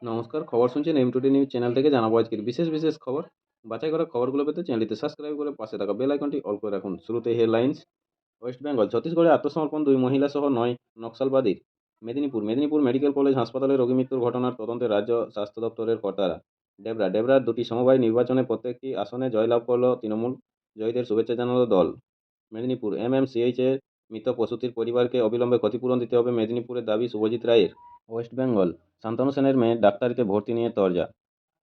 নমস্কার, খবর শুনছেন M2D নিউজ চ্যানেল থেকে। জানাবো আজকের বিশেষ বিশেষ খবর। বাছাই করা খবরগুলো পেতে চ্যানেলটি সাবস্ক্রাইব করে পাশে থাকা বেল আইকনটি অল করে রাখুন। শুরুতেই হেডলাইন্স। ওয়েস্ট বেঙ্গল, ছত্তিশগড়ে আত্মসমর্পণ 2 মহিলা সহ 9 নক্সালবাদীর। মেদিনীপুর মেডিকেল কলেজ হাসপাতালে রোগী মৃত্যুর ঘটনার তদন্তে রাজ্য স্বাস্থ্য দপ্তরের কর্তারা। ডেবরার দুটি সমবায় নির্বাচনে প্রত্যেকটি আসনে জয়লাভ করল তৃণমূল। জয়ীদের শুভেচ্ছা জানালো দল। মেদিনীপুর, MMCH এর মৃত প্রসূতির পরিবারকে অবিলম্বে ক্ষতিপূরণ দিতে হবে মেদিনীপুরের দাবি শুভজিৎ রায়ের। ওয়েস্ট বেঙ্গল, শান্তনু সেনের মেয়ে ডাক্তারিতে ভর্তি নিয়ে তরজা।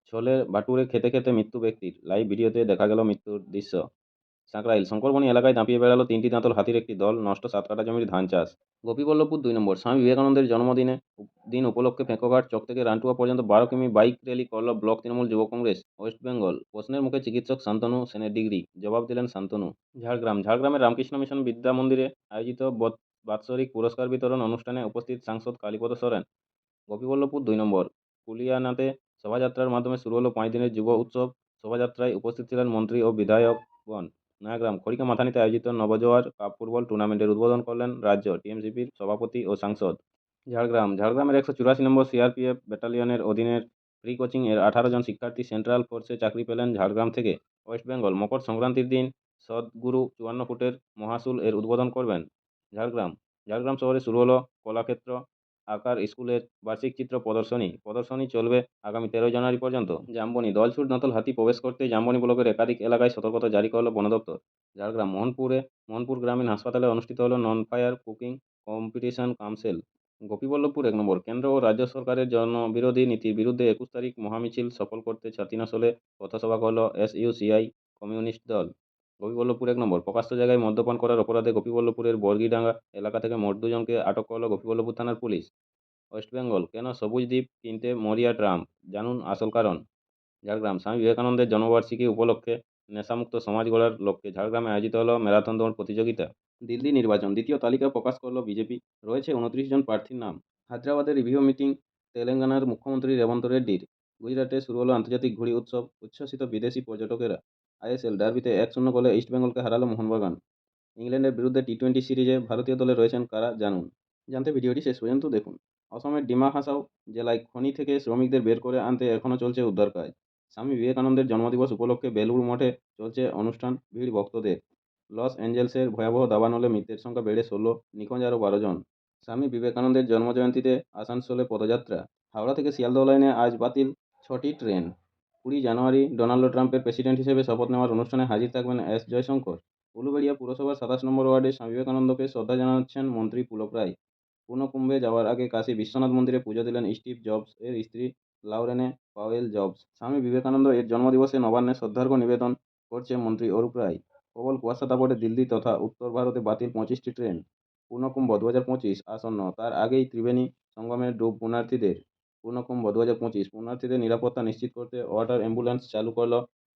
ছোলে বাটুরে খেতে খেতে মৃত্যু ব্যক্তির, লাইভ ভিডিওতে দেখা গেল মৃত্যুর দৃশ্য। সাঁকরাইল, শঙ্করবনী এলাকায় দাপিয়ে বেড়ালো 3টি দাঁতল হাতির একটি দল, নষ্ট 7 কাঠা জমির ধান চাষ। গোপীবল্লভপুর 2 নম্বর, স্বামী বিবেকানন্দের দিন উপলক্ষে ফেঁকোঘাট চক থেকে রান্টুয়া পর্যন্ত 12 কিমি বাইক র্যালি করল ব্লক তৃণমূল যুব কংগ্রেস। ওয়েস্ট বেঙ্গল, প্রশ্নের মুখে চিকিৎসক শান্তনু সেনের ডিগ্রি, জবাব দিলেন শান্তনু। ঝাড়গ্রামের রামকৃষ্ণ মিশন বিদ্যা মন্দিরে আয়োজিত বাৎসরিক পুরস্কার বিতরণ অনুষ্ঠানে উপস্থিত সাংসদ কালীপদ সরেন। গোপীবল্লভপুর 2 নম্বর, কুলিয়ানাতে শোভাযাত্রার মাধ্যমে শুরু হলো 5 দিনের যুব উৎসব। শোভাযাত্রায় উপস্থিত ছিলেন মন্ত্রী ও বিধায়কগণ। নয়াগ্রাম, খড়িকা মাথানিতে আয়োজিত নবজোয়ার কাপ ফুটবল টুর্নামেন্টের উদ্বোধন করলেন রাজ্য টিএমসিপির সভাপতি ও সাংসদ। ঝাড়গ্রামের 184 নম্বর সিআরপিএফ ব্যাটালিয়নের অধীনের ফ্রি কোচিং এর 18 জন শিক্ষার্থী সেন্ট্রাল ফোর্সে চাকরি পেলেন ঝাড়গ্রাম থেকে। ওয়েস্ট বেঙ্গল, মকর সংক্রান্তির দিন সদ্গুরু 54 ফুটের মহাশুল এর উদ্বোধন করবেন। ঝাড়গ্রাম ঝাড়গ্রাম শহরে শুরু হলো কলাক্ষেত্র আঁকার স্কুলের বার্ষিক চিত্র প্রদর্শনী চলবে আগামী 13 জানুয়ারি পর্যন্ত। জামবনি, দলছুট দাঁতল হাতি প্রবেশ করতে জামবনি ব্লকের একাধিক এলাকায় সতর্কতা জারি করল বন দপ্তর। ঝাড়গ্রাম মোহনপুর গ্রামীণ হাসপাতালে অনুষ্ঠিত হলো non fire cooking competition council. Gopiballavpur 1 নম্বর, কেন্দ্র ও রাজ্য সরকারের জনবিরোধী নীতির বিরুদ্ধে 21 তারিখ মহামিছিল সফল করতে ছাতিনাসলে পথসভা করল SUCI কমিউনিস্ট দল। গোপীবল্লভপুর 1 নম্বর, প্রকাশ্য জায়গায় মদ্যপান করার অপরাধে গোপীবল্লভপুরের বর্গিডাঙ্গা এলাকা থেকে মোট 2 জনকে আটক করল গোপীবল্লভপুর থানার পুলিশ। ওয়েস্ট বেঙ্গল, কেন সবুজ দ্বীপ কিনতে মরিয়া ট্রাম্প, জানুন আসল কারণ। ঝাড়গ্রাম, স্বামী বিবেকানন্দের জন্মবার্ষিকী উপলক্ষে নেশামুক্ত সমাজ গড়ার লক্ষ্যে ঝাড়গ্রামে আয়োজিত হল ম্যারাথন দৌড় প্রতিযোগিতা। দিল্লি নির্বাচন, দ্বিতীয় তালিকা প্রকাশ করল বিজেপি। রয়েছে 29 জন প্রার্থীর নাম। হায়দ্রাবাদের রিভিউ মিটিং তেলেঙ্গানার মুখ্যমন্ত্রী রেবন্ত রেড্ডির। গুজরাটে শুরু হলো আন্তর্জাতিক ঘুড়ি উৎসব, উচ্ছ্বসিত বিদেশি পর্যটকেরা। ISL ডার্বিতে 1-0 গোলে ইস্টবেঙ্গলকে হারালো মোহনবাগান। ইংল্যান্ডের বিরুদ্ধে টি-20 সিরিজে ভারতীয় দলে রয়েছেন কারা, জানুন। জানতে ভিডিওটি শেষ পর্যন্ত দেখুন। অসমের ডিমা হাসাও জেলায় খনি থেকে শ্রমিকদের বের করে আনতে এখনও চলছে উদ্ধার কাজ। স্বামী বিবেকানন্দের জন্মদিবস উপলক্ষে বেলুড় মঠে চলছে অনুষ্ঠান, ভিড় ভক্তদের। লস অ্যাঞ্জেলসের ভয়াবহ দাবানলে মৃতের সংখ্যা বেড়ে 16, নিখোঁজ আরও 12 জন। স্বামী বিবেকানন্দের জন্মজয়ন্তীতে আসানসোলে পদযাত্রা। হাওড়া থেকে শিয়ালদহ লাইনে আজ বাতিল 6টি ট্রেন। 20 জানুয়ারি ডোনাল্ড ট্রাম্পের প্রেসিডেন্ট হিসেবে শপথ নেওয়ার অনুষ্ঠানে হাজির থাকবেন জয়শঙ্কর। উলুবেড়িয়া পুরসভার 27 নম্বর ওয়ার্ডে স্বামী বিবেকানন্দকে শ্রদ্ধা জানাচ্ছেন মন্ত্রী পুলক রায়। পূর্ণকুম্ভে যাওয়ার আগে কাশী বিশ্বনাথ মন্দিরে পুজো দিলেন স্টিভ জবস এর স্ত্রী লাউরেনে পাওয়েল জবস। স্বামী বিবেকানন্দ এর জন্মদিবসে নবান্নে শ্রদ্ধার্ঘ্য নিবেদন করছে মন্ত্রী অরূপ রায়। প্রবল কুয়াশা দাপটে দিল্লি তথা উত্তর ভারতে বাতিল 25টি ট্রেন। পূর্ণকুম্ভ 2025 আসন্ন, তার আগেই ত্রিবেণী সঙ্গমে ডুব পুণ্যার্থীদের। পূর্ণকুম্ভ 2025 পুণ্যার্থীদের নিরাপত্তা নিশ্চিত করতে ওয়াটার অ্যাম্বুলেন্স চালু করল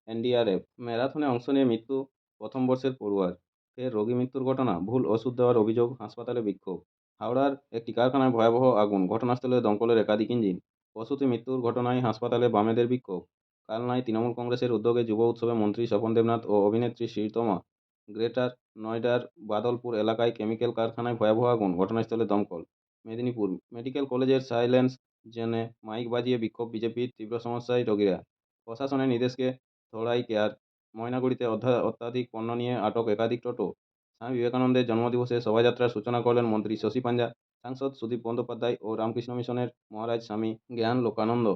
NDRF। ম্যারাথনে অংশ নিয়ে মৃত্যু প্রথম বর্ষের পড়ুয়ার। ফের রোগী মৃত্যুর ঘটনা, ভুল ওষুধ দেওয়ার অভিযোগ, হাসপাতালে বিক্ষোভ। হাওড়ার একটি কারখানায় ভয়াবহ আগুন, ঘটনাস্থলে দমকলের একাধিক ইঞ্জিন। প্রসূতি মৃত্যুর ঘটনায় হাসপাতালে বামেদের বিক্ষোভ। কালনায় তৃণমূল কংগ্রেসের উদ্যোগে যুব উৎসবে মন্ত্রী স্বপন দেবনাথ ও অভিনেত্রী শ্রীতমা। গ্রেটার নয়ডার বাদলপুর এলাকায় কেমিক্যাল কারখানায় ভয়াবহ আগুন, ঘটনাস্থলে দমকল। মেদিনীপুর মেডিকেল কলেজের সাইলেন্স জোনে মাইক বাজিয়ে বিক্ষোভ বিজেপির, তীব্র সমস্যায় রোগীরা। প্রশাসনের নির্দেশকে থোড়াই কেয়ার। ময়নাগুড়িতে অত্যাধিক পণ্য নিয়ে আটক একাধিক টোটো। স্বামী বিবেকানন্দের জন্মদিবসে শোভাযাত্রার সূচনা করলেন মন্ত্রী শশী পাঞ্জা, সাংসদ সুদীপ বন্দ্যোপাধ্যায় ও রামকৃষ্ণ মিশনের মহারাজ স্বামী জ্ঞান লোকানন্দ।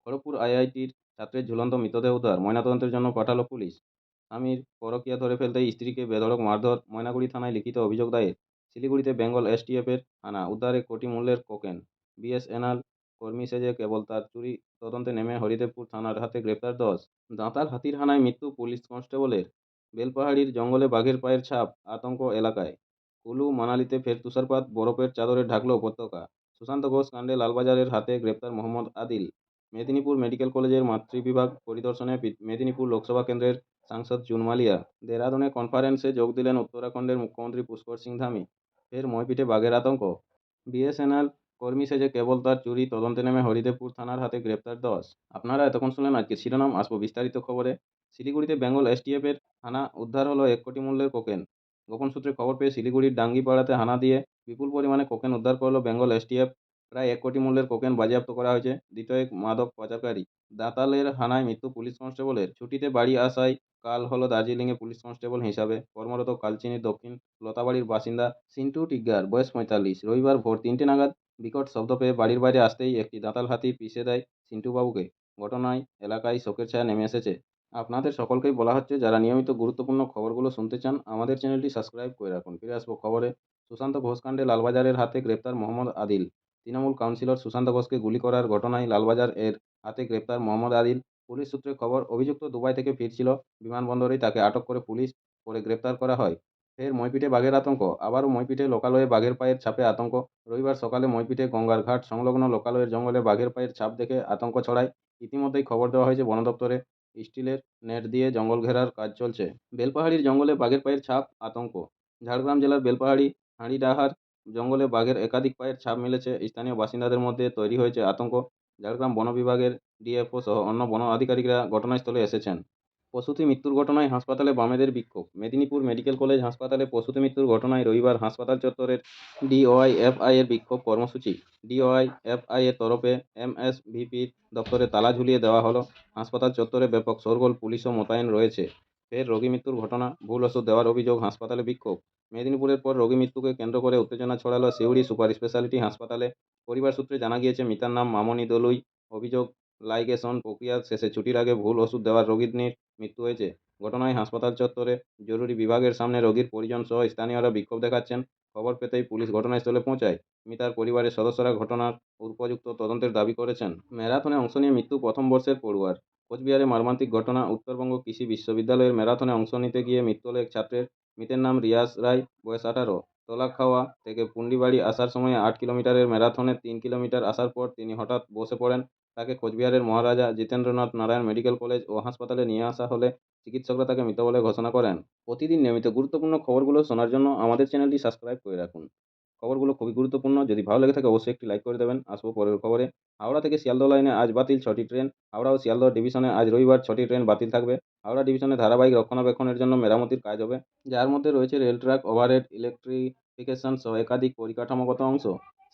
খড়গপুর IITর ছাত্রের ঝুলন্ত মৃতদেহ উদ্ধার, ময়নাতদন্তের জন্য পাঠালো পুলিশ। স্বামীর পরকীয়া ধরে ফেলতেই স্ত্রীকে বেধড়ক মারধর, ময়নাগুড়ি থানায় লিখিত অভিযোগ দায়ের। শিলিগুড়িতে বেঙ্গল STF-এর হানা, উদ্ধারে কোটি মূল্যের কোকেন। BSNL কর্মী সেজে কেবল তার চুরি তদন্তে নেমে হরিদেবপুর থানার হাতে গ্রেপ্তার 10। দাঁতাল হাতির হানায় মৃত্যু পুলিশ কনস্টেবলের। বেলপাহাড়ির জঙ্গলে বাঘের পায়ের ছাপ, আতঙ্ক এলাকায়। কুলু মানালিতে ফের তুষারপাত, বরফের চাদরে ঢাকল উপত্যকা। সুশান্ত ঘোষ কাণ্ডে লালবাজারের হাতে গ্রেপ্তার মোহাম্মদ আদিল। মেদিনীপুর মেডিকেল কলেজের মাতৃবিভাগ পরিদর্শনে মেদিনীপুর লোকসভা কেন্দ্রের সাংসদ জুন মালিয়া। দেরাদুনে কনফারেন্সে যোগ দিলেন উত্তরাখণ্ডের মুখ্যমন্ত্রী পুষ্কর সিং ধামি। ফের মইপিঠে বাঘের আতঙ্ক। BSNL কর্মী সেজে কেবল তার চুরি তদন্তে নেমে হরিদেবপুর থানার হাতে গ্রেপ্তার 10। আপনারা এতক্ষণ শুনলেন আজকের শিরোনাম, আসবো বিস্তারিত খবরে। শিলিগুড়িতে বেঙ্গল STF-এর হানা, উদ্ধার হলো 1 কোটি মূল্যের কোকেন। গোপন সূত্রে খবর পেয়ে শিলিগুড়ির ডাঙ্গিপাড়াতে হানা দিয়ে বিপুল পরিমাণে কোকেন উদ্ধার করল বেঙ্গল STF। প্রায় 1 কোটি মূল্যের কোকেন বাজেয়াপ্ত করা হয়েছে। দ্বিতীয় এক মাদক পাচারকারী। দাঁতালের হানায় মৃত্যু পুলিশ কনস্টেবলের। ছুটিতে বাড়ি আসায় কাল হলো দার্জিলিংয়ে পুলিশ কনস্টেবল হিসাবে কর্মরত কালচিনির দক্ষিণ লতাবাড়ির বাসিন্দা সিন্টু টিগ্গার, বয়স 45। রবিবার ভোর 3টে নাগাদ বিকট শব্দ পেয়ে বাড়ির বাইরে আসতেই একটি দাঁতাল হাতি পিষে দেয় সিন্টুবাবুকে। ঘটনায় এলাকায় শোকের ছায়া নেমে এসেছে। আপনাদের সকলকেই বলা হচ্ছে, যারা নিয়মিত গুরুত্বপূর্ণ খবরগুলো শুনতে চান আমাদের চ্যানেলটি সাবস্ক্রাইব করে রাখুন। ফিরে আসবো খবরে। সুশান্ত ঘোষ কাণ্ডে লালবাজারের হাতে গ্রেপ্তার মোহাম্মদ আদিল। তৃণমূল কাউন্সিলর সুশান্ত ঘোষকে গুলি করার ঘটনায় লালবাজার এর হাতে গ্রেপ্তার মোহাম্মদ আদিল। পুলিশ সূত্রে খবর, অভিযুক্ত দুবাই থেকে ফিরছিল। বিমানবন্দরেই তাকে আটক করে পুলিশ, পরে গ্রেপ্তার করা হয়। ফের মইপিটে বাঘের আতঙ্ক। আবারও মইপিটে লোকালয়ে বাঘের পায়ের ছাপে আতঙ্ক। রবিবার সকালে মইপিটে গঙ্গার ঘাট সংলগ্ন লোকালয়ের জঙ্গলে বাঘের পায়ের ছাপ দেখে আতঙ্ক ছড়ায়। ইতিমধ্যেই খবর দেওয়া হয়েছে বন দপ্তরে। স্টিলের নেট দিয়ে জঙ্গল ঘেরার কাজ চলছে। বেলপাহাড়ির জঙ্গলে বাঘের পায়ের ছাপ, আতঙ্ক। ঝাড়গ্রাম জেলার বেলপাহাড়ি হাঁড়িডাহার জঙ্গলে বাঘের একাধিক পায়ের ছাপ মিলেছে। স্থানীয় বাসিন্দাদের মধ্যে তৈরি হয়েছে আতঙ্ক। ঝাড়গ্রাম বন বিভাগের ডিএফও সহ অন্য বন আধিকারিকরা ঘটনাস্থলে এসেছেন। প্রসূতি মৃত্যুর ঘটনায় হাসপাতালে বামেদের বিক্ষোভ। মেদিনীপুর মেডিকেল কলেজ হাসপাতালে প্রসূতি মৃত্যুর ঘটনায় রবিবার হাসপাতাল চত্বরের ডিওয়াইএফআই এর বিক্ষোভ কর্মসূচি। ডিওয়াইএফআই এর তরফে এমএসভিপির দপ্তরে তালা ঝুলিয়ে দেওয়া হলো। হাসপাতাল চত্বরে ব্যাপক শোরগোল, পুলিশও মোতায়েন রয়েছে। ফের রোগী মৃত্যুর ঘটনা, ভুল ওষুধ দেওয়ার অভিযোগ, হাসপাতালে বিক্ষোভ। মেদিনীপুরের পর রোগী মৃত্যুকে কেন্দ্র করে উত্তেজনা ছড়ালো সিউড়ি সুপার স্পেশালিটি হাসপাতালে। পরিবার সূত্রে জানা গিয়েছে, মিতার নাম মামনি দলুই। অভিযোগ, লাইগেশন প্রক্রিয়া শেষে ছুটির আগে ভুল ওষুধ দেওয়ার রোগীর মৃত্যু হয়েছে। ঘটনায় হাসপাতাল চত্বরে জরুরি বিভাগের সামনে রোগীর পরিজন সহ স্থানীয়রা বিক্ষোভ দেখাচ্ছেন। খবর পেতেই পুলিশ ঘটনাস্থলে পৌঁছায়। মিতার পরিবারের সদস্যরা ঘটনার উপযুক্ত তদন্তের দাবি করেছেন। ম্যারাথনে অংশ নিয়ে মৃত্যু প্রথম বর্ষের পড়ুয়ার। কোচবিহারে মর্মান্তিক ঘটনা। উত্তরবঙ্গ কৃষি বিশ্ববিদ্যালয়ের ম্যারাথনে অংশ নিতে গিয়ে মৃত্যু হল এক ছাত্রের। মৃতের নাম রিয়াজ রায়, বয়স 18। তোলাখাওয়া থেকে পুন্ডিবাড়ি আসার সময় 8 কিলোমিটারের ম্যারাথনে 3 কিলোমিটার আসার পর তিনি হঠাৎ বসে পড়েন। তাকে কোচবিহারের মহারাজা জিতেন্দ্রনাথ নারায়ণ মেডিকেল কলেজ ও হাসপাতালে নিয়ে আসা হলে চিকিৎসকরা তাকে মৃত বলে ঘোষণা করেন। প্রতিদিন নিয়মিত গুরুত্বপূর্ণ খবরগুলো শোনার জন্য আমাদের চ্যানেলটি সাবস্ক্রাইব করে রাখুন। খবরগুলো খুবই গুরুত্বপূর্ণ। যদি ভালো লেগে থাকে অবশ্যই একটি লাইক করে দেবেন। আসবো পরের খবরে। হাওড়া থেকে শিয়ালদহ লাইনে আজ বাতিল 6টি ট্রেন। হাওড়া ও শিয়ালদহ ডিভিশনে আজ রবিবার 6টি ট্রেন বাতিল থাকবে। হাওড়া ডিভিশনে ধারাবাহিক রক্ষণাবেক্ষণের জন্য মেরামতির কাজ হবে, যার মধ্যে রয়েছে রেল ট্র্যাক, ওভারহেড, ইলেকট্রিফিকেশন সহ একাধিক পরিকাঠামোগত অংশ।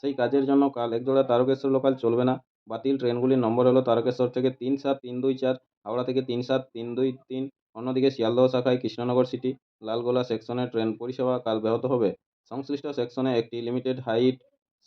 সেই কাজের জন্য কাল একজোড়া তারকেশ্বর লোকাল চলবে না। বাতিল ট্রেনগুলির নম্বর হলো তারকেশ্বর থেকে 37324, হাওড়া থেকে 37323। অন্যদিকে শিয়ালদহ শাখায় কৃষ্ণনগর সিটি, লালগোলা সেকশনের ট্রেন পরিষেবা কাল ব্যাহত হবে। সংশ্লিষ্ট সেকশনে একটি লিমিটেড হাইট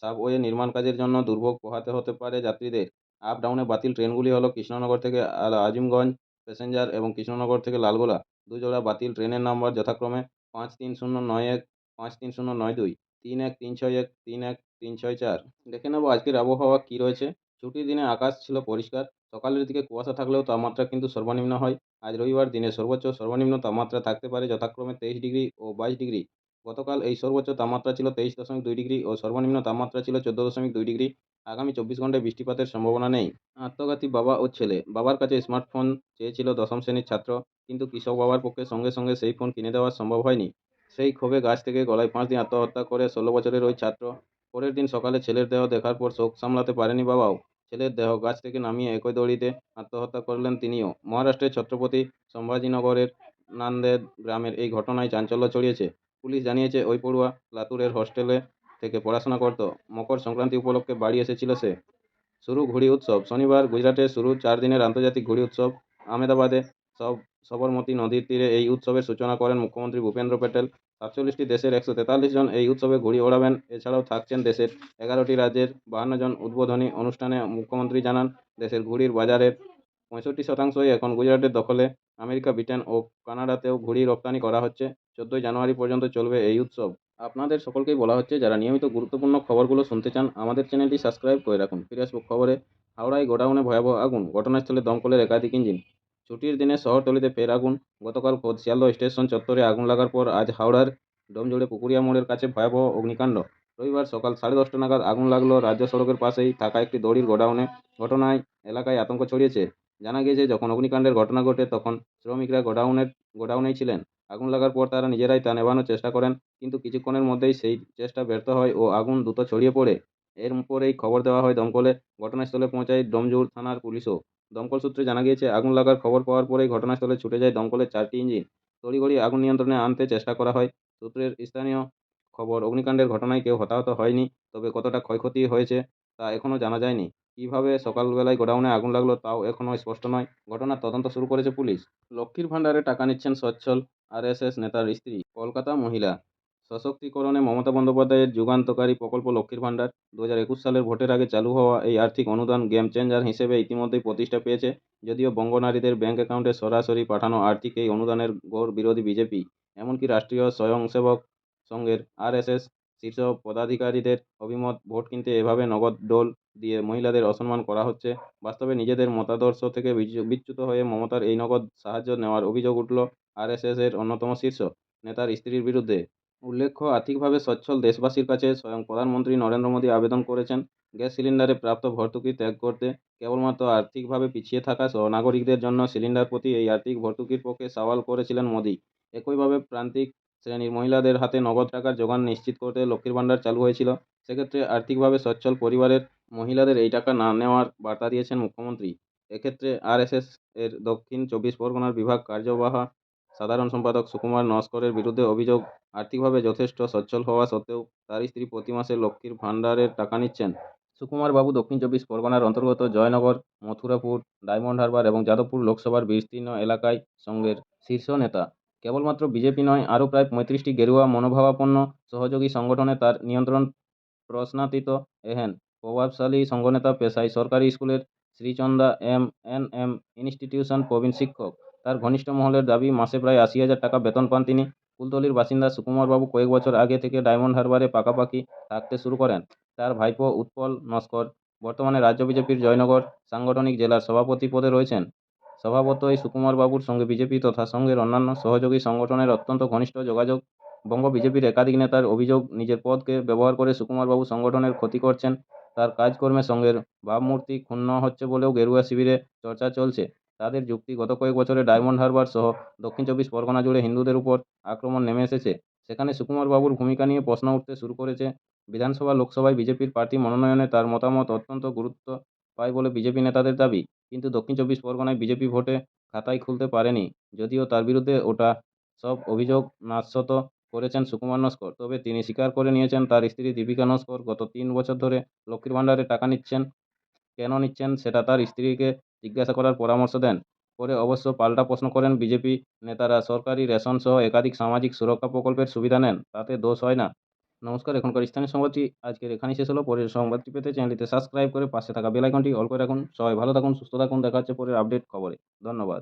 সাবওয়ে নির্মাণ কাজের জন্য দুর্ভোগ পোহাতে হতে পারে যাত্রীদের। আপ ডাউনে বাতিল ট্রেনগুলি হলো কৃষ্ণনগর থেকে আজিমগঞ্জ প্যাসেঞ্জার এবং কৃষ্ণনগর থেকে লালগোলা। দুজোড়া বাতিল ট্রেনের নম্বর যথাক্রমে 53091, 53092, 31361, 31364। দেখে নেব আজকের আবহাওয়া কী রয়েছে। ছুটির দিনে আকাশ ছিল পরিষ্কার। সকালের দিকে কুয়াশা থাকলেও তাপমাত্রা কিন্তু সর্বনিম্ন হয়। আজ রবিবার দিনে সর্বোচ্চ সর্বনিম্ন তাপমাত্রা থাকতে পারে যথাক্রমে 23 ডিগ্রি ও 22 ডিগ্রি। গতকাল এই সর্বোচ্চ তাপমাত্রা ছিল 23.2 ডিগ্রি ও সর্বনিম্ন তাপমাত্রা ছিল 14.2 ডিগ্রি। আগামী 24 ঘন্টায় বৃষ্টিপাতের সম্ভাবনা নেই। আত্মঘাতী বাবা ও ছেলে। বাবার কাছে স্মার্টফোন চেয়েছিল দশম শ্রেণীর ছাত্র, কিন্তু কৃষক বাবার পক্ষে সঙ্গে সঙ্গে সেই ফোন কিনে দেওয়া সম্ভব হয়নি। সেই ক্ষোভে গাছ থেকে গলায় ফাঁস দিয়ে আত্মহত্যা করে 16 বছরের ওই ছাত্র। পরের দিন সকালে ছেলের দেহ দেখার পর শোক সামলাতে পারেনি বাবাও। ছেলের দেহ গাছ থেকে নামিয়ে একই দড়িতে আত্মহত্যা করলেন তিনিও। মহারাষ্ট্রের ছত্রপতি সম্ভাজিনগরের নান্দেদ গ্রামের এই ঘটনায় চাঞ্চল্য ছড়িয়েছে। পুলিশ জানিয়েছে, ওই পড়ুয়া লাতুরের হোস্টেলে থেকে পড়াশোনা করত। মকর সংক্রান্তি উপলক্ষে বাড়ি এসেছিল সে। শুরু ঘুড়ি উৎসব। শনিবার গুজরাটে শুরু 4 দিনের আন্তর্জাতিক ঘুড়ি উৎসব। আহমেদাবাদে সবরমতী নদীর তীরে এই উৎসবের সূচনা করেন মুখ্যমন্ত্রী ভূপেন্দ্র প্যাটেল। 47টি দেশের 143 জন এই উৎসবে ঘুড়ি ওড়াবেন। এছাড়াও থাকছেন দেশের 11টি রাজ্যের 52 জন। উদ্বোধনী অনুষ্ঠানে মুখ্যমন্ত্রী জানান, দেশের ঘুড়ির বাজারের 65% এখন গুজরাটের দখলে। আমেরিকা, ব্রিটেন ও কানাডাতেও ঘুড়ি রপ্তানি করা হচ্ছে। 14 জানুয়ারি পর্যন্ত চলবে এই উৎসব। আপনাদের সকলকেই বলা হচ্ছে, যারা নিয়মিত গুরুত্বপূর্ণ খবরগুলো শুনতে চান আমাদের চ্যানেলটি সাবস্ক্রাইব করে রাখুন। ফিরে আসবো খবরে। হাওড়ায় গোডাউনে ভয়াবহ আগুন। ঘটনাস্থলে দমকলের একাধিক ইঞ্জিন। ছুটির দিনে শহরতলিতে ফের আগুন। গতকাল খোদ শিয়ালদহ স্টেশন চত্বরে আগুন লাগার পর আজ হাওড়ার ডোমজুড়ে পুকুরিয়া মোড়ের কাছে ভয়াবহ অগ্নিকাণ্ড। রবিবার সকাল 10:30 নাগাদ আগুন লাগলো রাজ্য সড়কের পাশেই থাকা একটি দড়ির গোডাউনে। ঘটনায় এলাকায় আতঙ্ক ছড়িয়েছে। জানা গিয়েছে, যখন অগ্নিকাণ্ডের ঘটনা ঘটে তখন শ্রমিকরা গোডাউনেই ছিলেন। আগুন লাগার পর তারা নিজেরাই তা নেভানোর চেষ্টা করেন, কিন্তু কিছুক্ষণের মধ্যেই সেই চেষ্টা ব্যর্থ হয় ও আগুন দ্রুত ছড়িয়ে পড়ে। এরপরেই খবর দেওয়া হয় দমকলে। ঘটনাস্থলে পৌঁছায় ডোমজুড় থানার পুলিশও। দমকল সূত্রে জানা গিয়েছে, আগুন লাগার খবর পাওয়ার পরেই ঘটনাস্থলে ছুটে যায় দমকলের 4টি ইঞ্জিন। তড়িঘড়ি আগুন নিয়ন্ত্রণে আনতে চেষ্টা করা হয়। সূত্রের স্থানীয় খবর, অগ্নিকাণ্ডের ঘটনায় কেউ হতাহত হয়নি, তবে কতটা ক্ষয়ক্ষতি হয়েছে তা এখনও জানা যায়নি। কীভাবে সকালবেলায় গোডাউনে আগুন লাগলো তাও এখনও স্পষ্ট নয়। ঘটনার তদন্ত শুরু করেছে পুলিশ। লক্ষ্মীর ভাণ্ডারে টাকা নিচ্ছেন সচ্ছল আরএসএস নেতার স্ত্রী। কলকাতা মহিলা সশক্তিকরণে মমতা বন্দ্যোপাধ্যায়ের যুগান্তকারী প্রকল্প লক্ষ্মীর ভাণ্ডার 2021 সালের ভোটের আগে চালু হওয়া এই আর্থিক অনুদান গেম চেঞ্জার হিসেবে ইতিমধ্যেই প্রতিষ্ঠা পেয়েছে। যদিও বঙ্গনারীদের ব্যাংক অ্যাকাউন্টে সরাসরি পাঠানো আর্থিক এই অনুদানের ঘোর বিরোধী বিজেপি, এমনকি রাষ্ট্রীয় স্বয়ংসেবক সংঘের আরএসএস শীর্ষ পদাধিকারীদের অভিমত। ভোট কিনতে এভাবে নগদ ডোল দিয়ে মহিলাদের অসম্মান করা হচ্ছে। বাস্তবে নিজেদের মতাদর্শ থেকে বিচ্যুত হয়ে মমতার এই নগদ সাহায্য নেওয়ার অভিযোগ উঠল আরএসএসের অন্যতম শীর্ষ নেতার স্ত্রীর বিরুদ্ধে। উল্লেখ্য, আর্থিকভাবে সচ্ছল দেশবাসীর কাছে স্বয়ং প্রধানমন্ত্রী নরেন্দ্র মোদী আবেদন করেছেন গ্যাস সিলিন্ডারে প্রাপ্ত ভর্তুকি ত্যাগ করতে। কেবলমাত্র আর্থিকভাবে পিছিয়ে থাকা নাগরিকদের জন্য সিলিন্ডার প্রতি এই আর্থিক ভর্তুকির পক্ষে সওয়াল করেছিলেন মোদী। একইভাবে প্রান্তিক শ্রেণীর মহিলাদের হাতে নগদ টাকার যোগান নিশ্চিত করতে লক্ষ্মীর ভাণ্ডার চালু হয়েছিল। সেক্ষেত্রে আর্থিকভাবে সচ্ছল পরিবারের মহিলাদের এই টাকা না নেওয়ার বার্তা দিয়েছেন মুখ্যমন্ত্রী। এক্ষেত্রে আরএসএস এর দক্ষিণ 24 পরগনার বিভাগ কার্যবাহা সাধারণ সম্পাদক সুকুমার নস্করের বিরুদ্ধে অভিযোগ, আর্থিকভাবে যথেষ্ট সচ্ছল হওয়া সত্ত্বেও তার স্ত্রী প্রতি মাসে লক্ষ্মীর ভাণ্ডারের টাকা নিচ্ছেন। সুকুমার বাবু দক্ষিণ 24 পরগনার অন্তর্গত জয়নগর, মথুরাপুর, ডায়মন্ড হারবার এবং যাদবপুর লোকসভার বিস্তীর্ণ এলাকায় সংঘের শীর্ষ নেতা। কেবলমাত্র বিজেপি নয়, আরও প্রায় 35টি গেরুয়া মনোভাবাপন্ন সহযোগী সংগঠনে তার নিয়ন্ত্রণ প্রশ্নাতীত। এহেন প্রভাবশালী সংঘনেতা পেশায় সরকারি স্কুলের শ্রীচন্দা এম.এন.এম ইনস্টিটিউশন প্রবীণ শিক্ষক। তার ঘনিষ্ঠ মহলের দাবি, মাসে প্রায় 80,000 টাকা বেতন পান তিনি। কুলতলির বাসিন্দা সুকুমারবাবু কয়েক বছর আগে থেকে ডায়মন্ড হারবারে পাকাপাকি থাকতে শুরু করেন। তার ভাইপো উৎপল নস্কর বর্তমানে রাজ্য বিজেপির জয়নগর সাংগঠনিক জেলার সভাপতি পদে রয়েছেন। স্বভাবতই সুকুমারবাবুর সঙ্গে বিজেপি তথা সংঘের অন্যান্য সহযোগী সংগঠনের অত্যন্ত ঘনিষ্ঠ যোগাযোগ। বঙ্গ বিজেপির একাধিক নেতার অভিযোগ, নিজের পদকে ব্যবহার করে সুকুমারবাবু সংগঠনের ক্ষতি করছেন। তার কাজকর্মে সংঘের ভাবমূর্তি ক্ষুণ্ণ হচ্ছে বলেও গেরুয়া শিবিরে চর্চা চলছে। তাদের যুক্তি, গত কয়েক বছরে ডায়মন্ড হারবার সহ দক্ষিণ 24 পরগনা জুড়ে হিন্দুদের উপর আক্রমণ নেমে এসেছে। সেখানে সুকুমারবাবুর ভূমিকা নিয়ে প্রশ্ন উঠতে শুরু করেছে। বিধানসভা লোকসভায় বিজেপির প্রার্থী মনোনয়নে তার মতামত অত্যন্ত গুরুত্ব পায় বলে বিজেপি নেতাদের দাবি। কিন্তু দক্ষিণ 24 পরগনায় বিজেপি ভোটে খাতাই খুলতে পারেনি। যদিও তার বিরুদ্ধে ওঠা সব অভিযোগ নাশত করেছেন সুকুমার নস্কর। তবে তিনি স্বীকার করে নিয়েছেন তার স্ত্রী দীপিকা নস্কর গত 3 বছর ধরে লক্ষ্মীর ভাণ্ডারে টাকা নিচ্ছেন। কেন নিচ্ছেন সেটা তার স্ত্রীকে জিজ্ঞাসা করার পরামর্শ দেন। পরে অবশ্য পাল্টা প্রশ্ন করেন বিজেপি নেতারা সরকারি রেশন সহ একাধিক সামাজিক সুরক্ষা প্রকল্পের সুবিধা নেন, তাতে দোষ হয় না। নমস্কার, এখনকার স্থানীয় সংবাদটি আজকের এখানেই শেষ হলো। পরের সংবাদটি পেতে চ্যানেলটিতে সাবস্ক্রাইব করে পাশে থাকা বেল আইকনটি অল করে রাখুন। সবাই ভালো থাকুন, সুস্থ থাকুন। দেখা হচ্ছে পরের আপডেট খবরে। ধন্যবাদ।